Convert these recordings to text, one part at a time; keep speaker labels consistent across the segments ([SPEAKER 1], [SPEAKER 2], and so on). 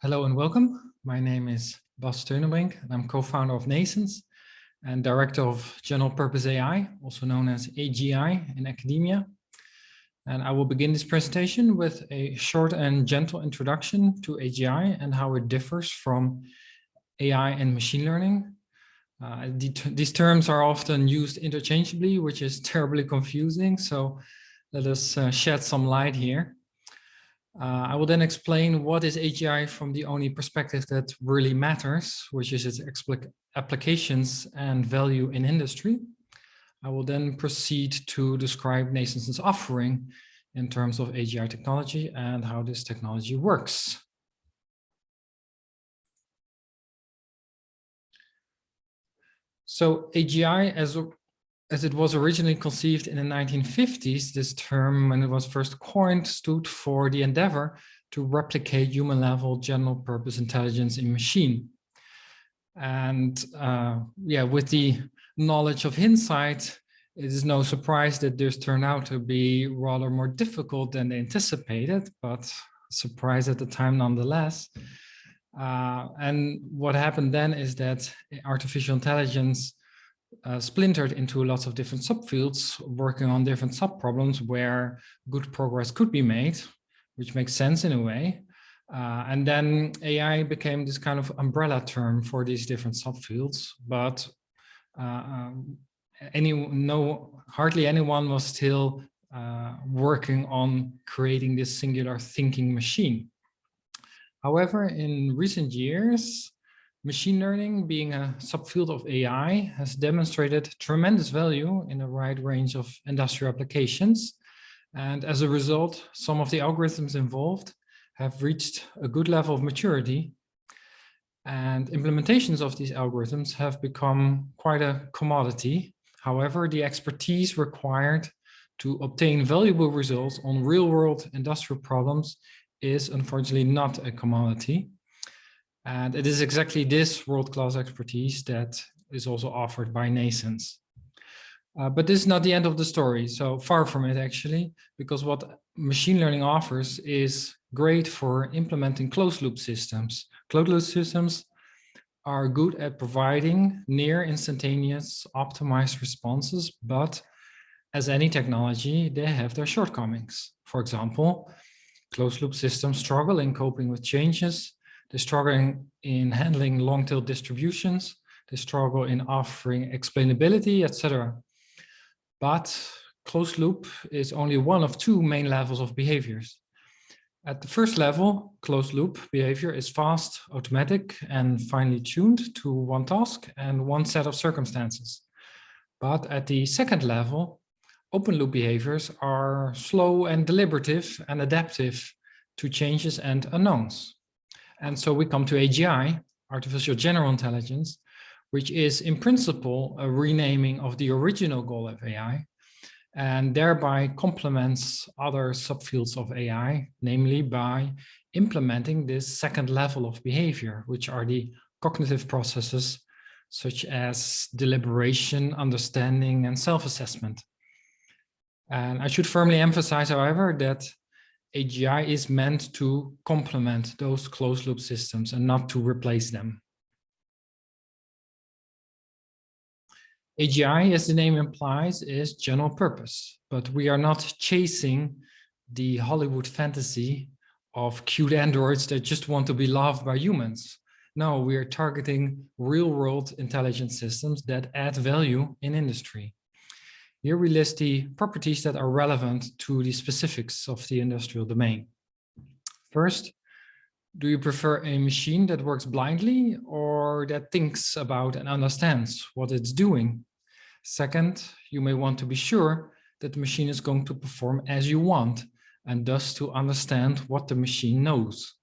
[SPEAKER 1] Hello and welcome. My name is Bas Steunebrink and I'm co-founder of Nascence and director of General Purpose AI, also known as AGI in academia. And I will begin this presentation with a short and gentle introduction to AGI and how it differs from AI and machine learning. These terms are often used interchangeably, which is terribly confusing. So let us shed some light here. I will then explain what is AGI from the only perspective that really matters, which is its applications and value in industry. I will then proceed to describe Nascence's offering in terms of AGI technology and how this technology works. So AGI, as it was originally conceived in the 1950s, this term, when it was first coined, stood for the endeavor to replicate human-level general-purpose intelligence in machine. And with the knowledge of hindsight, it is no surprise that this turned out to be rather more difficult than anticipated, but surprise at the time nonetheless. And what happened then is that artificial intelligence splintered into lots of different subfields, working on different sub-problems where good progress could be made, which makes sense in a way. And then AI became this kind of umbrella term for these different subfields, but hardly anyone was still working on creating this singular thinking machine. However, in recent years, machine learning, being a subfield of AI, has demonstrated tremendous value in a wide range of industrial applications. And as a result, some of the algorithms involved have reached a good level of maturity. And implementations of these algorithms have become quite a commodity. However, the expertise required to obtain valuable results on real-world industrial problems is unfortunately not a commodity. And it is exactly this world-class expertise that is also offered by Nascence. But this is not the end of the story, so far from it actually, because what machine learning offers is great for implementing closed-loop systems. Closed-loop systems are good at providing near instantaneous optimized responses, but as any technology, they have their shortcomings. For example, closed-loop systems struggle in coping with changes. They struggle in handling long-tail distributions. They struggle in offering explainability, etc. But closed loop is only one of two main levels of behaviors. At the first level, closed loop behavior is fast, automatic, and finely tuned to one task and one set of circumstances. But at the second level, open loop behaviors are slow and deliberative and adaptive to changes and unknowns. And so we come to AGI, Artificial General Intelligence, which is in principle a renaming of the original goal of AI, and thereby complements other subfields of AI, namely by implementing this second level of behavior, which are the cognitive processes such as deliberation, understanding, and self-assessment. And I should firmly emphasize, however, that AGI is meant to complement those closed loop systems and not to replace them. AGI, as the name implies, is general purpose, but we are not chasing the Hollywood fantasy of cute androids that just want to be loved by humans. No, we are targeting real-world intelligent systems that add value in industry. Here we list the properties that are relevant to the specifics of the industrial domain. First, do you prefer a machine that works blindly or that thinks about and understands what it's doing? Second, you may want to be sure that the machine is going to perform as you want and thus to understand what the machine knows.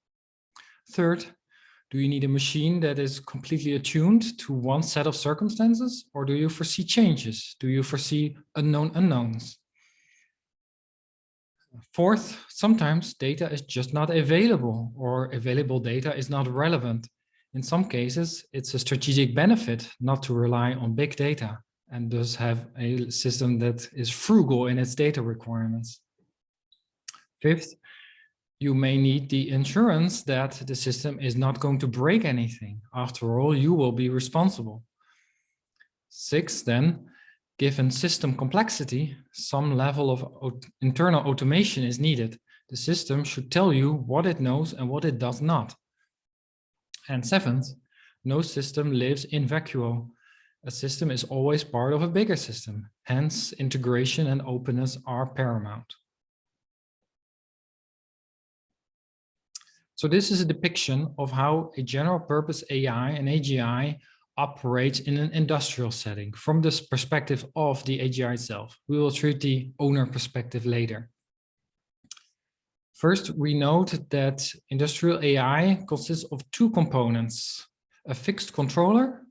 [SPEAKER 1] Third, do you need a machine that is completely attuned to one set of circumstances, or do you foresee changes? Do you foresee unknown unknowns? Fourth, sometimes data is just not available, or available data is not relevant. In some cases, it's a strategic benefit not to rely on big data and thus have a system that is frugal in its data requirements. Fifth, You may need the insurance that the system is not going to break anything. After all, you will be responsible. 6, then, given system complexity, some level of internal automation is needed. The system should tell you what it knows and what it does not. And 7th, no system lives in vacuo. A system is always part of a bigger system. Hence, integration and openness are paramount. So this is a depiction of how a general purpose AI and AGI operates in an industrial setting from this perspective of the AGI itself. We will treat the owner perspective later. First, we note that industrial AI consists of 2 components: a fixed controller,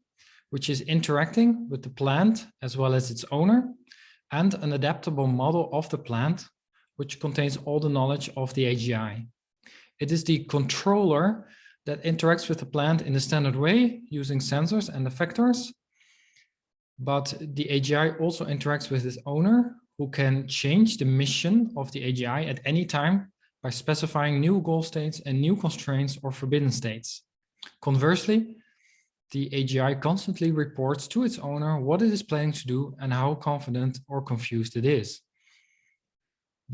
[SPEAKER 1] which is interacting with the plant as well as its owner, and an adaptable model of the plant, which contains all the knowledge of the AGI. It is the controller that interacts with the plant in the standard way using sensors and effectors. But the AGI also interacts with its owner, who can change the mission of the AGI at any time by specifying new goal states and new constraints or forbidden states. Conversely, the AGI constantly reports to its owner what it is planning to do and how confident or confused it is.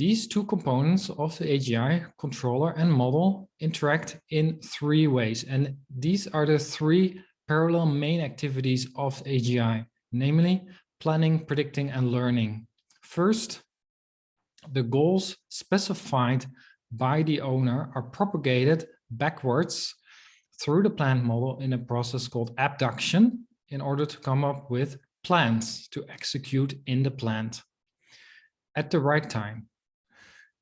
[SPEAKER 1] These 2 components of the AGI, controller and model, interact in 3 ways. And these are the 3 parallel main activities of AGI, namely planning, predicting, and learning. First, the goals specified by the owner are propagated backwards through the plant model in a process called abduction in order to come up with plans to execute in the plant at the right time.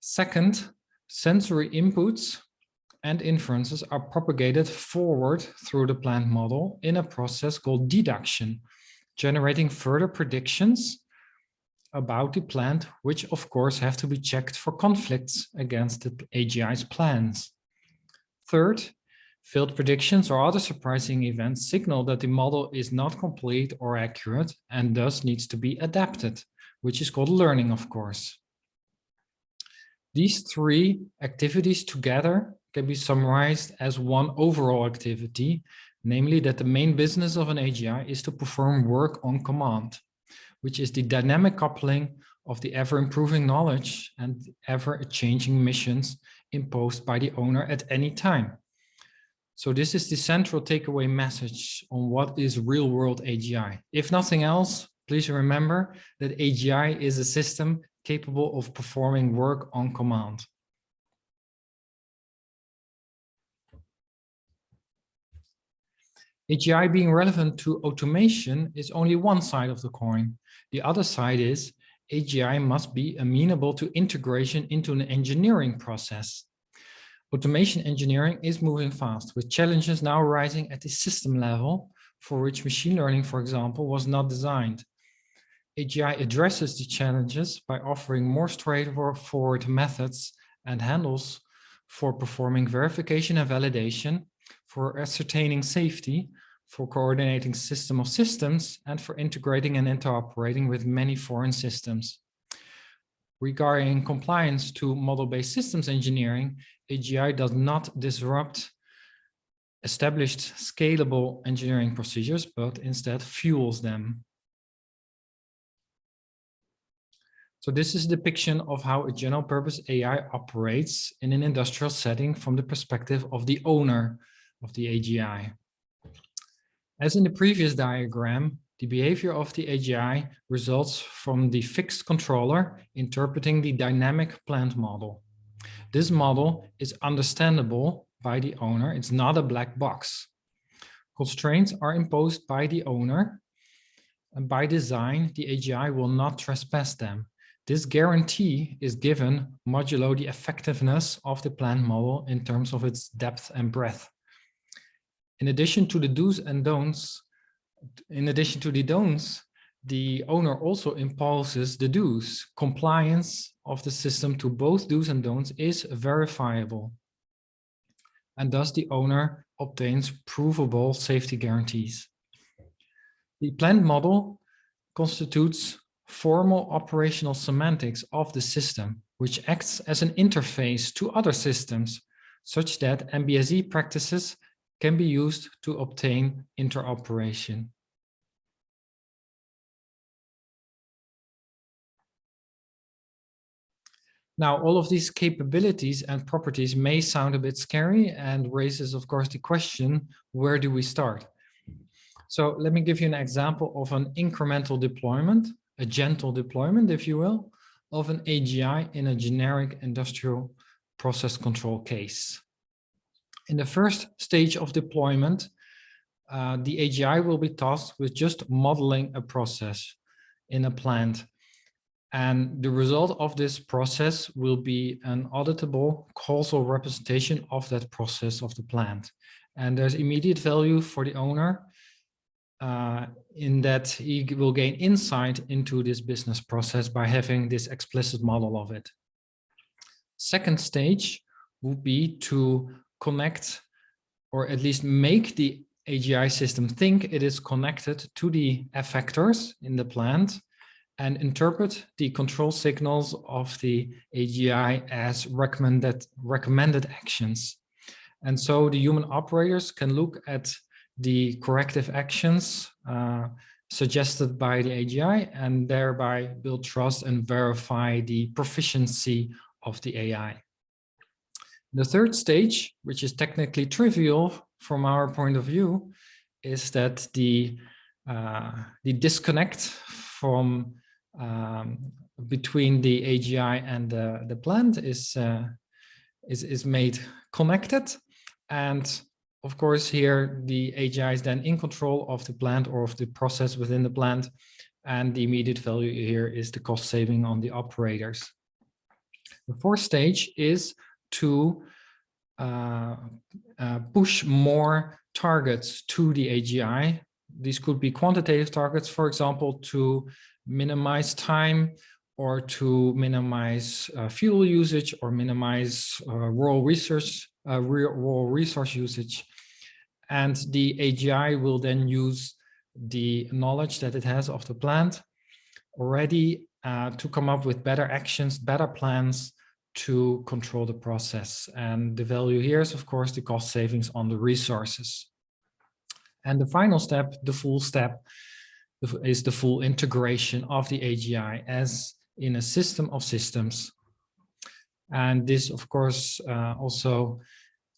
[SPEAKER 1] Second, sensory inputs and inferences are propagated forward through the plant model in a process called deduction, generating further predictions about the plant, which of course have to be checked for conflicts against the AGI's plans. Third, failed predictions or other surprising events signal that the model is not complete or accurate and thus needs to be adapted, which is called learning, of course. These 3 activities together can be summarized as one overall activity, namely that the main business of an AGI is to perform work on command, which is the dynamic coupling of the ever-improving knowledge and ever-changing missions imposed by the owner at any time. So this is the central takeaway message on what is real-world AGI. If nothing else, please remember that AGI is a system capable of performing work on command. AGI being relevant to automation is only one side of the coin. The other side is AGI must be amenable to integration into an engineering process. Automation engineering is moving fast, with challenges now arising at the system level for which machine learning, for example, was not designed. AGI addresses the challenges by offering more straightforward methods and handles for performing verification and validation, for ascertaining safety, for coordinating system of systems, and for integrating and interoperating with many foreign systems. Regarding compliance to model-based systems engineering, AGI does not disrupt established scalable engineering procedures, but instead fuels them. So this is a depiction of how a general purpose AI operates in an industrial setting from the perspective of the owner of the AGI. As in the previous diagram, the behavior of the AGI results from the fixed controller interpreting the dynamic plant model. This model is understandable by the owner. It's not a black box. Constraints are imposed by the owner, and by design, the AGI will not trespass them. This guarantee is given modulo the effectiveness of the plant model in terms of its depth and breadth. In addition to the do's and don'ts, the owner also imposes the do's. Compliance of the system to both do's and don'ts is verifiable. And thus the owner obtains provable safety guarantees. The plant model constitutes formal operational semantics of the system. which acts as an interface to other systems, such that MBSE practices can be used to obtain interoperation. Now, all of these capabilities and properties may sound a bit scary and raises, of course, the question, where do we start? So let me give you an example of an incremental deployment, a gentle deployment, if you will, of an AGI in a generic industrial process control case. In the first stage of deployment, the AGI will be tasked with just modeling a process in a plant. And the result of this process will be an auditable causal representation of that process of the plant. And there's immediate value for the owner in that he will gain insight into this business process by having this explicit model of it. Second stage would be to connect, or at least make the AGI system think it is connected to the effectors in the plant and interpret the control signals of the AGI as recommended actions. And so the human operators can look at the corrective actions suggested by the AGI and thereby build trust and verify the proficiency of the AI. The third stage, which is technically trivial from our point of view, is that the disconnect from between the AGI and the plant is made connected, and of course here the AGI is then in control of the plant or of the process within the plant, and the immediate value here is the cost saving on the operators. The fourth stage is to push more targets to the AGI. These could be quantitative targets, for example, to minimize time or to minimize fuel usage or minimize raw resource usage. And the AGI will then use the knowledge that it has of the plant already to come up with better actions, better plans to control the process. And the value here is, of course, the cost savings on the resources. And the final step, the full step, is the full integration of the AGI as in a system of systems. And this, of course, also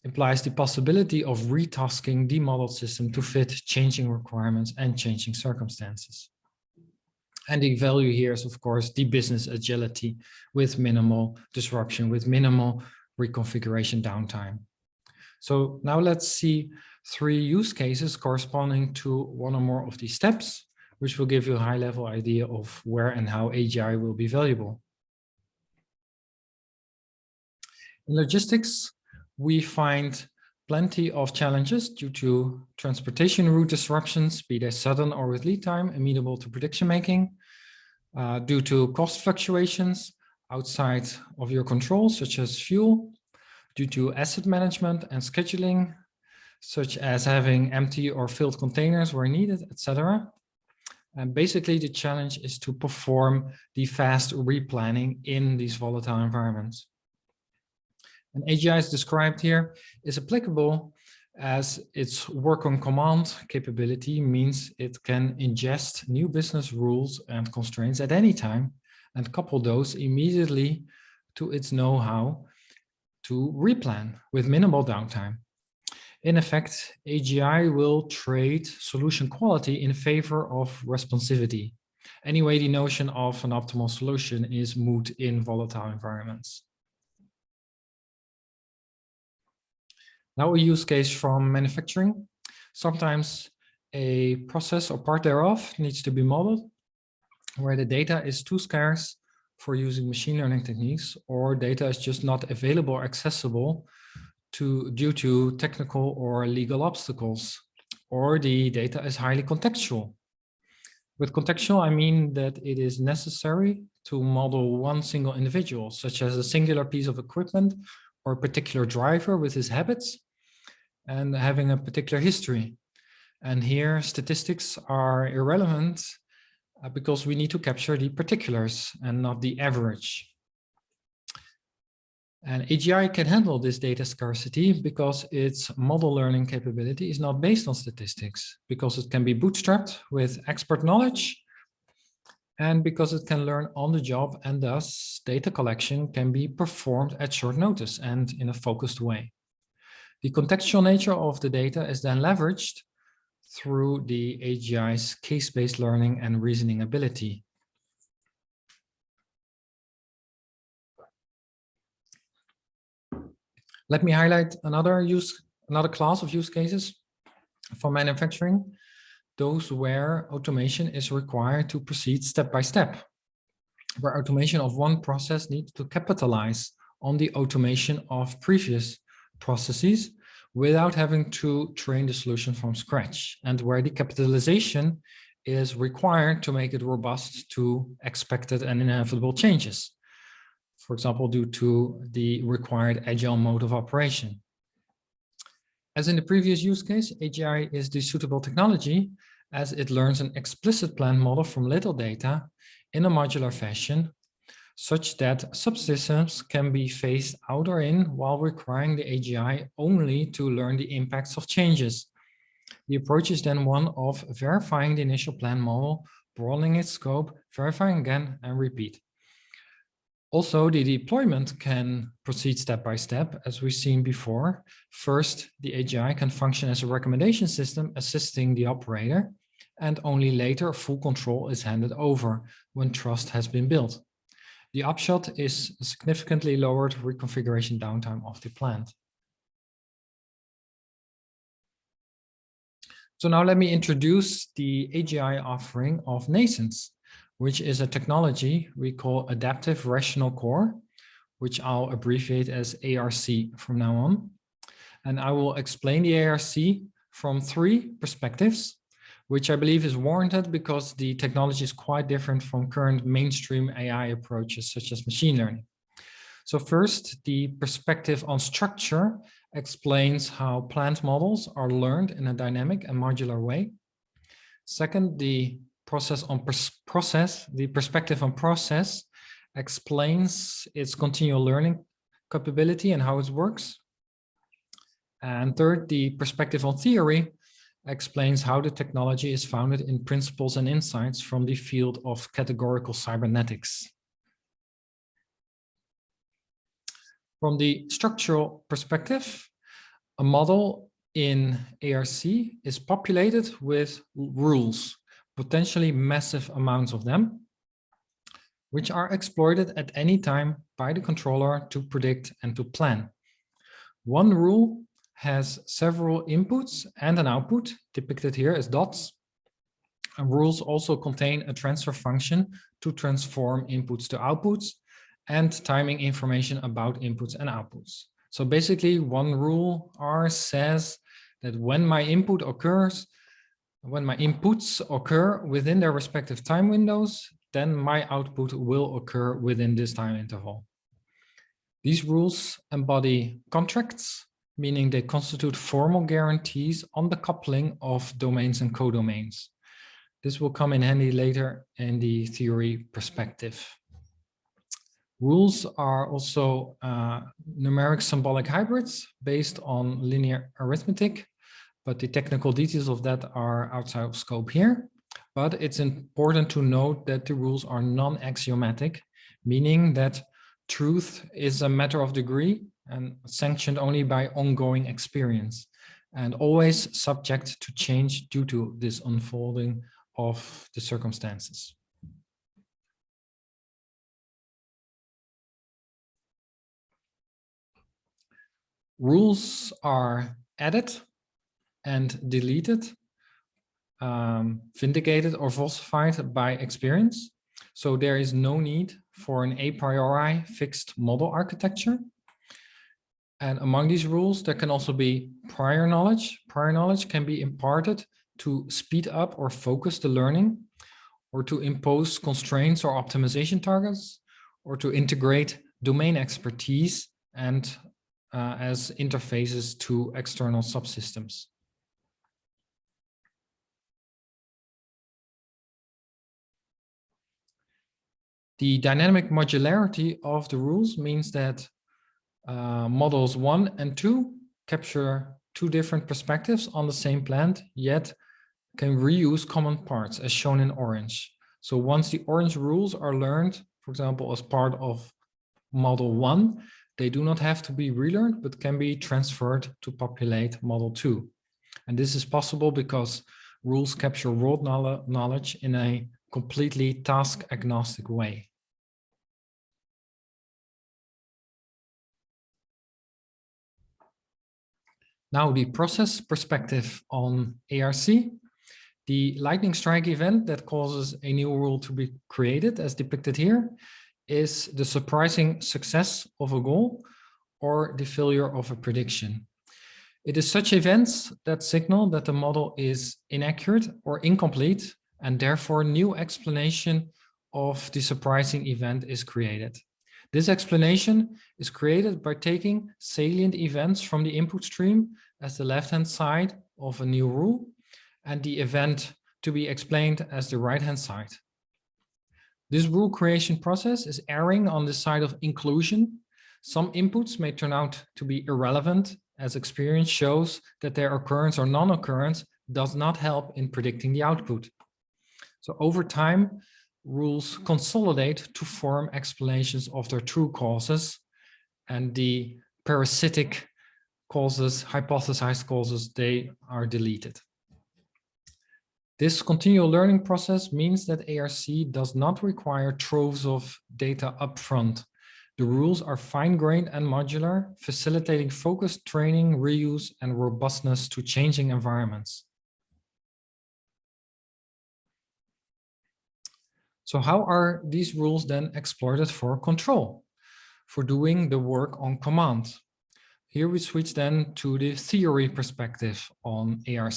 [SPEAKER 1] implies the possibility of retasking the model system to fit changing requirements and changing circumstances. And the value here is, of course, the business agility with minimal disruption, with minimal reconfiguration downtime. So now let's see 3 use cases corresponding to one or more of these steps, which will give you a high-level idea of where and how AGI will be valuable. In logistics, we find plenty of challenges due to transportation route disruptions, be they sudden or with lead time, amenable to prediction making, due to cost fluctuations outside of your control, such as fuel, due to asset management and scheduling, such as having empty or filled containers where needed, etc. And basically the challenge is to perform the fast replanning in these volatile environments. And AGI as described here is applicable as its work on command capability means it can ingest new business rules and constraints at any time and couple those immediately to its know-how to replan with minimal downtime. In effect, AGI will trade solution quality in favor of responsivity. Anyway, the notion of an optimal solution is moot in volatile environments. Now a use case from manufacturing. Sometimes a process or part thereof needs to be modeled where the data is too scarce for using machine learning techniques, or data is just not available or accessible due to technical or legal obstacles, or the data is highly contextual. With contextual, I mean that it is necessary to model one single individual, such as a singular piece of equipment or a particular driver with his habits and having a particular history. And here statistics are irrelevant because we need to capture the particulars and not the average. And AGI can handle this data scarcity because its model learning capability is not based on statistics, because it can be bootstrapped with expert knowledge, and because it can learn on the job, and thus data collection can be performed at short notice and in a focused way. The contextual nature of the data is then leveraged through the AGI's case-based learning and reasoning ability. Let me highlight another class of use cases for manufacturing, those where automation is required to proceed step by step, where automation of one process needs to capitalize on the automation of previous processes without having to train the solution from scratch, and where the capitalization is required to make it robust to expected and inevitable changes. For example, due to the required agile mode of operation. As in the previous use case, AGI is the suitable technology as it learns an explicit plan model from little data in a modular fashion, such that subsystems can be phased out or in while requiring the AGI only to learn the impacts of changes. The approach is then one of verifying the initial plan model, broadening its scope, verifying again, and repeat. Also, the deployment can proceed step by step, as we've seen before. First, the AGI can function as a recommendation system assisting the operator, and only later full control is handed over when trust has been built. The upshot is significantly lowered reconfiguration downtime of the plant. So now let me introduce the AGI offering of NASENS, which is a technology we call Adaptive Rational Core, which I'll abbreviate as ARC from now on. And I will explain the ARC from 3 perspectives, which I believe is warranted because the technology is quite different from current mainstream AI approaches such as machine learning. So first, the perspective on structure explains how plant models are learned in a dynamic and modular way. Second, the perspective on process explains its continual learning capability and how it works. And third, the perspective on theory explains how the technology is founded in principles and insights from the field of categorical cybernetics. From the structural perspective, a model in ARC is populated with rules, potentially massive amounts of them, which are exploited at any time by the controller to predict and to plan. One rule has several inputs and an output, depicted here as dots. And rules also contain a transfer function to transform inputs to outputs and timing information about inputs and outputs. So basically, one rule R says that when my inputs occur within their respective time windows, then my output will occur within this time interval. These rules embody contracts, meaning they constitute formal guarantees on the coupling of domains and codomains. This will come in handy later in the theory perspective. Rules are also numeric symbolic hybrids based on linear arithmetic, but the technical details of that are outside of scope here. But it's important to note that the rules are non-axiomatic, meaning that truth is a matter of degree and sanctioned only by ongoing experience, and always subject to change due to this unfolding of the circumstances. Rules are added and deleted, vindicated or falsified by experience. So there is no need for an a priori fixed model architecture. And among these rules, there can also be prior knowledge. Prior knowledge can be imparted to speed up or focus the learning, or to impose constraints or optimization targets, or to integrate domain expertise and as interfaces to external subsystems. The dynamic modularity of the rules means that models 1 and 2 capture two different perspectives on the same plant, yet can reuse common parts as shown in orange. So once the orange rules are learned, for example, as part of model 1, they do not have to be relearned, but can be transferred to populate model 2. And this is possible because rules capture world knowledge in a completely task agnostic way. Now the process perspective on ARC. The lightning strike event that causes a new rule to be created, as depicted here, is the surprising success of a goal or the failure of a prediction. It is such events that signal that the model is inaccurate or incomplete, and therefore new explanation of the surprising event is created. This explanation is created by taking salient events from the input stream as the left-hand side of a new rule, and the event to be explained as the right-hand side. This rule creation process is erring on the side of inclusion. Some inputs may turn out to be irrelevant, as experience shows that their occurrence or non-occurrence does not help in predicting the output. So over time, rules consolidate to form explanations of their true causes, and the parasitic causes, hypothesized causes, they are deleted. This continual learning process means that ARC does not require troves of data upfront. The rules are fine-grained and modular, facilitating focused training, reuse, and robustness to changing environments. So how are these rules then exploited for control, for doing the work on command? Here we switch then to the theory perspective on ARC.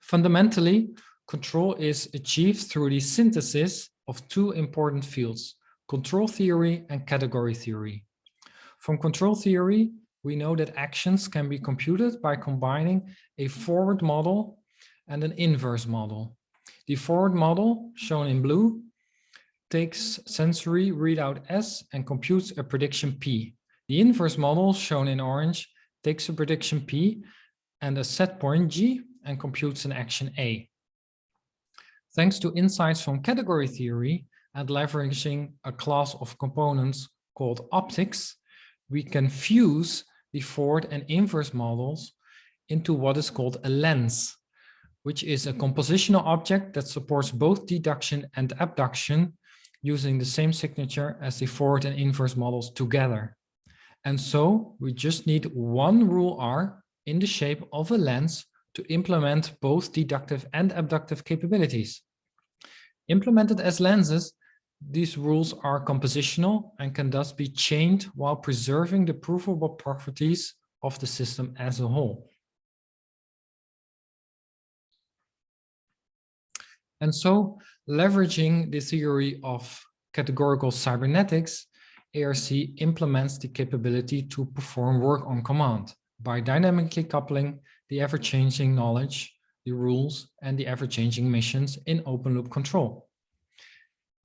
[SPEAKER 1] Fundamentally, control is achieved through the synthesis of two important fields, control theory and category theory. From control theory, we know that actions can be computed by combining a forward model and an inverse model. The forward model, shown in blue, takes sensory readout S and computes a prediction P. The inverse model, shown in orange, takes a prediction P and a set point G and computes an action A. Thanks to insights from category theory and leveraging a class of components called optics, we can fuse the forward and inverse models into what is called a lens, which is a compositional object that supports both deduction and abduction using the same signature as the forward and inverse models together. And so we just need one rule R in the shape of a lens to implement both deductive and abductive capabilities. Implemented as lenses, these rules are compositional and can thus be chained while preserving the provable properties of the system as a whole. And so, leveraging the theory of categorical cybernetics, ARC implements the capability to perform work on command by dynamically coupling the ever-changing knowledge, the rules, and the ever-changing missions in open-loop control.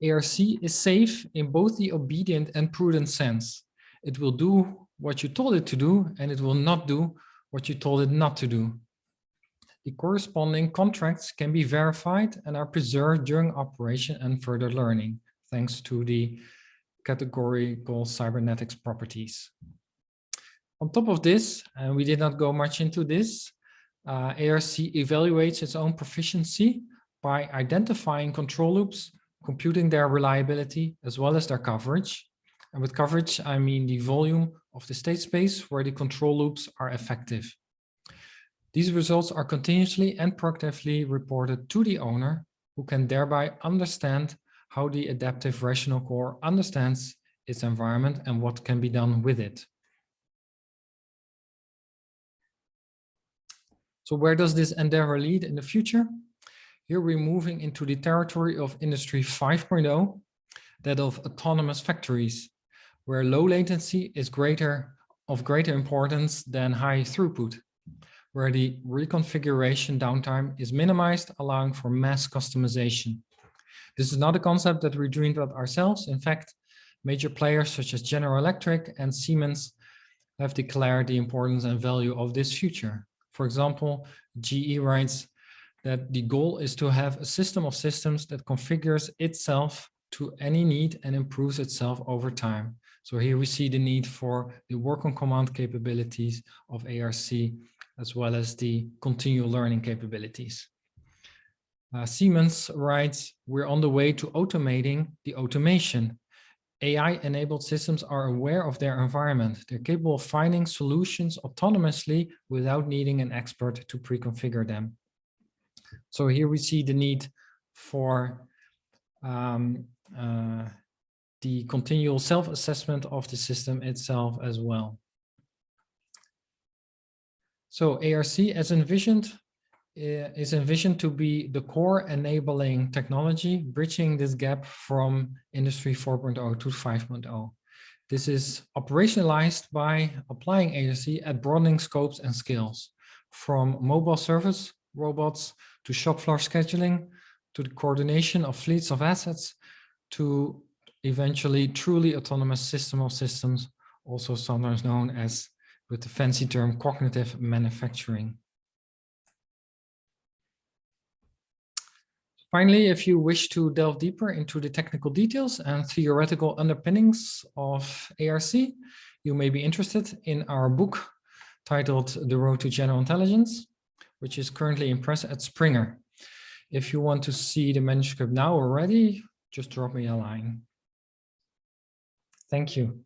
[SPEAKER 1] ARC is safe in both the obedient and prudent sense. It will do what you told it to do, and it will not do what you told it not to do. The corresponding contracts can be verified and are preserved during operation and further learning, thanks to the categorical cybernetics properties. On top of this, and we did not go much into this, ARC evaluates its own proficiency by identifying control loops, computing their reliability, as well as their coverage. And with coverage, I mean the volume of the state space where the control loops are effective. These results are continuously and proactively reported to the owner, who can thereby understand how the adaptive rational core understands its environment and what can be done with it. So where does this endeavor lead in the future? Here we're moving into the territory of Industry 5.0, that of autonomous factories, where low latency is of greater importance than high throughput, where the reconfiguration downtime is minimized, allowing for mass customization. This is not a concept that we dreamed up ourselves. In fact, major players such as General Electric and Siemens have declared the importance and value of this future. For example, GE writes that the goal is to have a system of systems that configures itself to any need and improves itself over time. So here we see the need for the work on command capabilities of ARC, as well as the continual learning capabilities. Siemens writes, we're on the way to automating the automation. AI-enabled systems are aware of their environment. They're capable of finding solutions autonomously without needing an expert to pre-configure them. So here we see the need for the continual self-assessment of the system itself as well. So ARC as envisioned is envisioned to be the core enabling technology, bridging this gap from Industry 4.0 to 5.0. This is operationalized by applying ARC at broadening scopes and scales, from mobile service robots to shop floor scheduling, to the coordination of fleets of assets, to eventually truly autonomous system of systems, also sometimes known as, with the fancy term, cognitive manufacturing. Finally, if you wish to delve deeper into the technical details and theoretical underpinnings of ARC, you may be interested in our book titled The Road to General Intelligence, which is currently in press at Springer. If you want to see the manuscript now already, just drop me a line. Thank you.